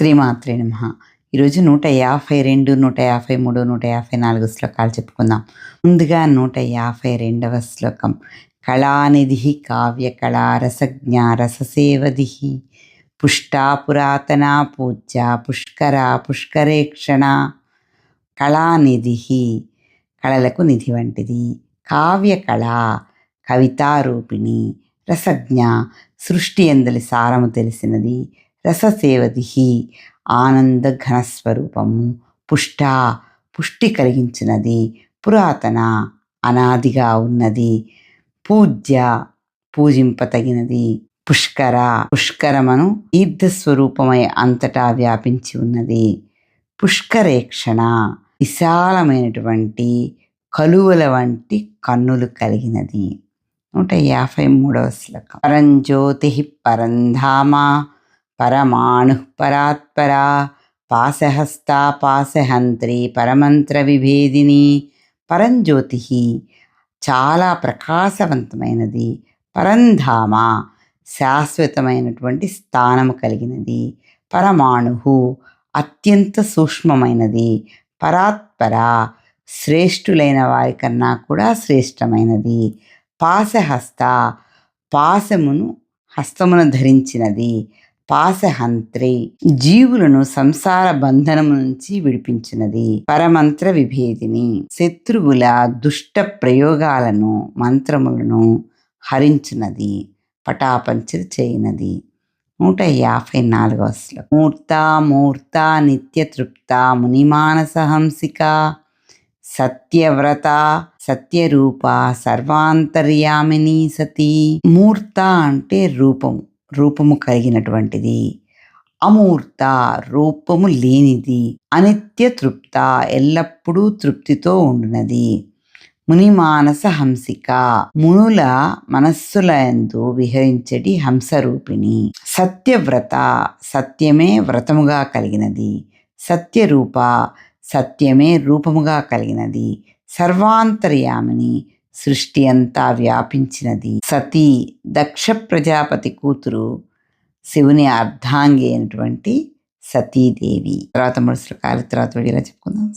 శ్రీమాత్రే నమః. ఈరోజు 152, 153, 154 శ్లోకాలు చెప్పుకుందాం. ముందుగా 152వ శ్లోకం. కళానిధి కావ్యకళా రసజ్ఞా రససేవదిః పుష్టా పురాతనా పూజ్య పుష్కరా పుష్కరేక్షణ. కళానిధి కళలకు నిధి వంటిది, కావ్యకళ కవితారూపిణి, రసజ్ఞ సృష్టి ఎందలి సారము తెలిసినది, రససేవది ఆనంద ఘనస్వరూపము, పుష్ట పుష్టి కలిగించినది, పురాతన అనాదిగా ఉన్నది, పూజ్య పూజింపతగినది, పుష్కర పుష్కరమను తీర్థస్వరూపమై అంతటా వ్యాపించి ఉన్నది, పుష్కరేక్షణ విశాలమైనటువంటి కలువల వంటి కన్నులు కలిగినది. 153వ శ్లోకం. పరంజ్యోతి పరంధామ పరమాణు పరాత్పరా పాశహస్తా పాశహంత్రి పరమంత్ర విభేదిని. పరంజ్యోతి చాలా ప్రకాశవంతమైనది, పరంధామ శాశ్వతమైనటువంటి స్థానము కలిగినది, పరమాణు అత్యంత సూక్ష్మమైనది, పరాత్పర శ్రేష్ఠులైన వారికన్నా కూడా శ్రేష్టమైనది, పాశహస్త పాశమును హస్తమును ధరించినది, పాశహంత్రి జీవులను సంసార బంధనము నుంచి విడిపించినది, పరమంత్ర విభేదిని శత్రువుల దుష్ట ప్రయోగాలను మంత్రములను హరించినది, పటాపంచలు చేయనది. 154వ శ్లోకం. మూర్త మూర్త నిత్యతృప్త మునిమానసహంసిక సత్యవ్రత సత్యరూప సర్వాంతర్యామిని సతీ. మూర్త అంటే రూపము, రూపము కలిగినటువంటిది. అమూర్త రూపము లేనిది. అనిత్య తృప్త ఎల్లప్పుడూ తృప్తితో ఉండునది. మునిమానస హంసిక మునుల మనస్సులందు విహరించడి హంసరూపిణి. సత్యవ్రత సత్యమే వ్రతముగా కలిగినది. సత్యరూప సత్యమే రూపముగా కలిగినది. సర్వాంతర్యామిని సృష్టి అంతా వ్యాపించినది. సతీ దక్ష ప్రజాపతి కూతురు, శివుని అర్ధాంగి అయినటువంటి సతీదేవి. తర్వాత 3 శ్లోకాలు తర్వాత వీడియోలో చెప్పుకుందాం.